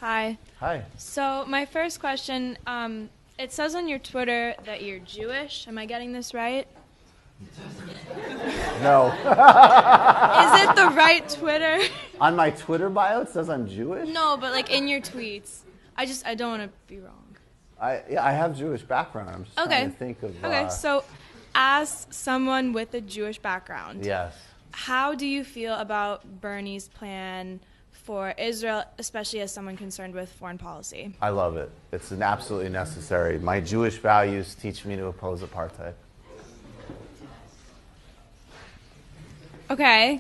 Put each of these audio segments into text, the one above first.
Hi. Hi. So my first question, it says on your Twitter that you're Jewish. Am I getting this right? No. Is it the right Twitter? On my Twitter bio, it says I'm Jewish? No, but like in your tweets. I don't want to be wrong. I have Jewish background. I'm just trying to think of... Okay, so as someone with a Jewish background, Yes. how do you feel about Bernie's plan for Israel, especially as someone concerned with foreign policy? I love it. It's absolutely necessary. My Jewish values teach me to oppose apartheid. Okay.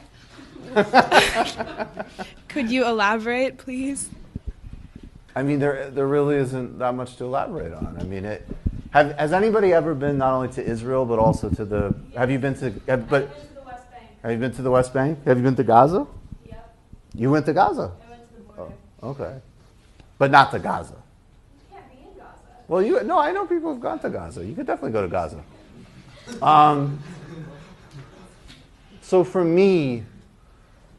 Could you elaborate, please? I mean, there really isn't that much to elaborate on. I mean, has anybody ever been not only to Israel but also to the? Have you been to? I've been to the West Bank. Have you been to the West Bank? Have you been to Gaza? Yep. You went to Gaza. I went to the border. Oh, okay, but not to Gaza. You can't be in Gaza. Well, I know people who've gone to Gaza. You could definitely go to Gaza. So for me,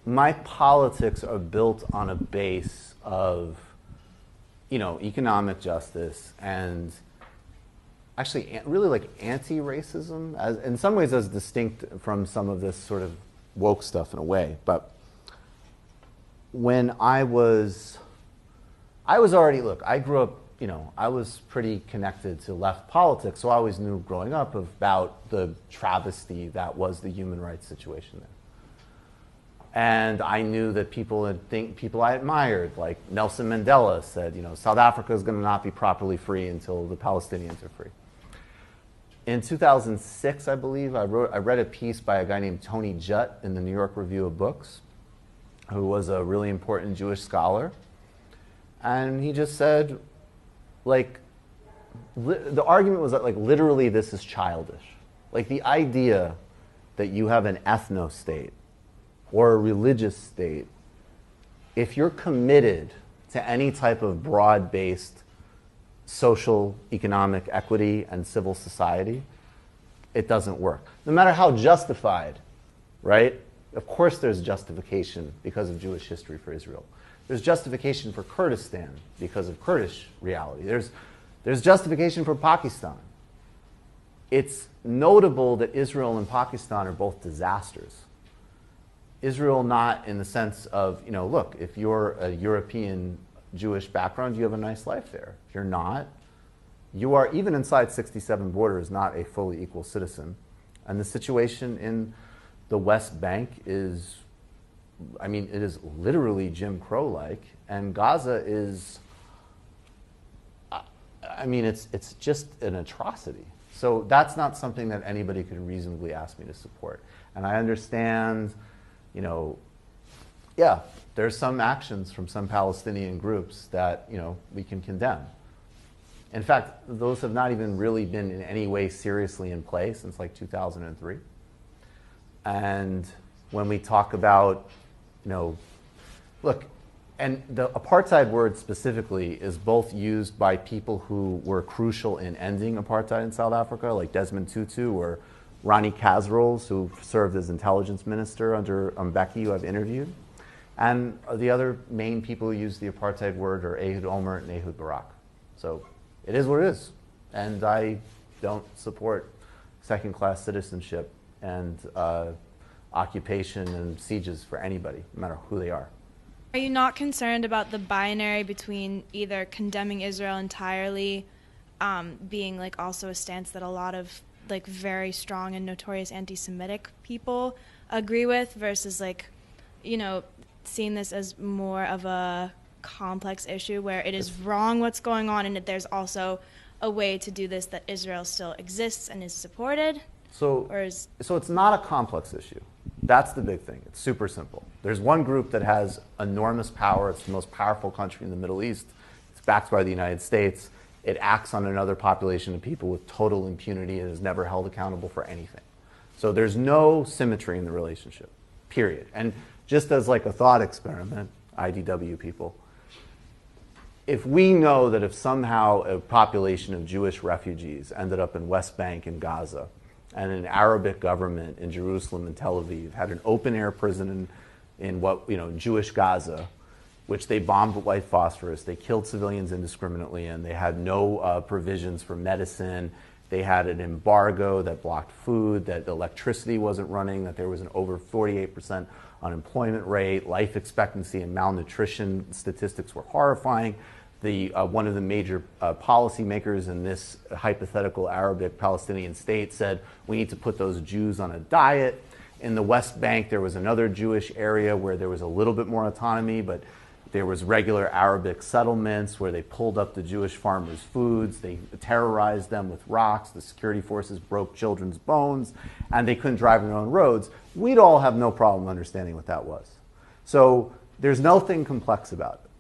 my politics are built on a base of, economic justice and actually really like anti-racism, as in some ways as distinct from some of this sort of woke stuff in a way. But when I was already, look, I grew up, I was pretty connected to left politics, so I always knew growing up about the travesty that was the human rights situation there. And I knew that people I admired, like Nelson Mandela said, South Africa is going to not be properly free until the Palestinians are free. In 2006, I believe, I read a piece by a guy named Tony Judt in the New York Review of Books, who was a really important Jewish scholar. And he just said, the argument was that, literally this is childish. Like, the idea that you have an ethno-state or a religious state, if you're committed to any type of broad-based social, economic equity and civil society, it doesn't work. No matter how justified, right? Of course there's justification because of Jewish history for Israel. There's justification for Kurdistan because of Kurdish reality. There's justification for Pakistan. It's notable that Israel and Pakistan are both disasters. Israel not in the sense of, look, if you're a European Jewish background, you have a nice life there. If you're not, you are, even inside 67 borders, not a fully equal citizen. And the situation in the West Bank is, it is literally Jim Crow-like, and Gaza is, it's just an atrocity. So that's not something that anybody could reasonably ask me to support. And I understand, there's some actions from some Palestinian groups that, we can condemn. In fact, those have not even really been in any way seriously in play since 2003. And when we talk about, look, and the apartheid word specifically is both used by people who were crucial in ending apartheid in South Africa, like Desmond Tutu or Ronnie Kasrils, who served as intelligence minister under Mbeki, who I've interviewed. And the other main people who use the apartheid word are Ehud Olmert and Ehud Barak. So it is what it is. And I don't support second-class citizenship and occupation and sieges for anybody, no matter who they are. Are you not concerned about the binary between either condemning Israel entirely, being also a stance that a lot of very strong and notorious anti-Semitic people agree with, versus seeing this as more of a complex issue where it is wrong what's going on, and that there's also a way to do this, that Israel still exists and is supported? So it's not a complex issue. That's the big thing. It's super simple. There's one group that has enormous power. It's the most powerful country in the Middle East. It's backed by the United States. It acts on another population of people with total impunity and is never held accountable for anything. So there's no symmetry in the relationship, period. And just as a thought experiment, IDW people, if we know that if somehow a population of Jewish refugees ended up in West Bank and Gaza, and an Arabic government in Jerusalem and Tel Aviv had an open-air prison in Jewish Gaza, which they bombed with white phosphorus. They killed civilians indiscriminately, and they had no provisions for medicine. They had an embargo that blocked food, that electricity wasn't running, that there was an over 48% unemployment rate. Life expectancy and malnutrition statistics were horrifying. One of the major policymakers in this hypothetical Arabic Palestinian state said, we need to put those Jews on a diet. In the West Bank, there was another Jewish area where there was a little bit more autonomy, but there was regular Arabic settlements where they pulled up the Jewish farmers' foods. They terrorized them with rocks. The security forces broke children's bones, and they couldn't drive their own roads. We'd all have no problem understanding what that was. So there's nothing complex about it.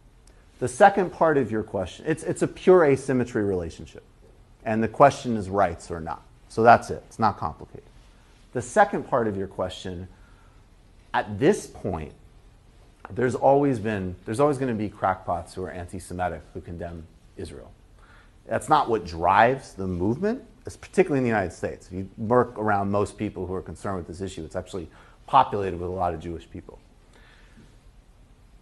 The second part of your question, it's a pure asymmetry relationship. And the question is rights or not. So that's it. It's not complicated. The second part of your question, at this point, there's always going to be crackpots who are anti-Semitic who condemn Israel. That's not what drives the movement, particularly in the United States. If you work around most people who are concerned with this issue, it's actually populated with a lot of Jewish people.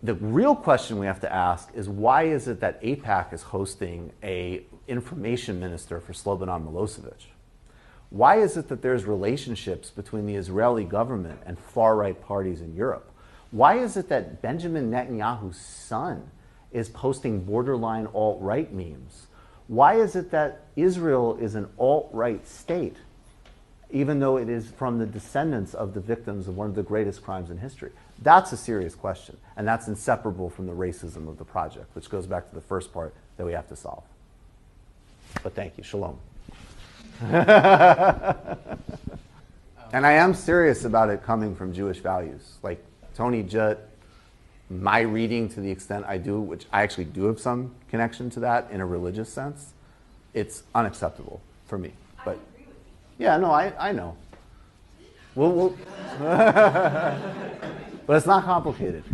The real question we have to ask is, why is it that AIPAC is hosting an information minister for Slobodan Milosevic? Why is it that there's relationships between the Israeli government and far-right parties in Europe? Why is it that Benjamin Netanyahu's son is posting borderline alt-right memes? Why is it that Israel is an alt-right state, even though it is from the descendants of the victims of one of the greatest crimes in history? That's a serious question, and that's inseparable from the racism of the project, which goes back to the first part that we have to solve. But thank you. Shalom. And I am serious about it coming from Jewish values. Like Tony Judd, my reading, to the extent I do, which I actually do have some connection to that in a religious sense, it's unacceptable for me. But yeah, no, I know. We'll but it's not complicated.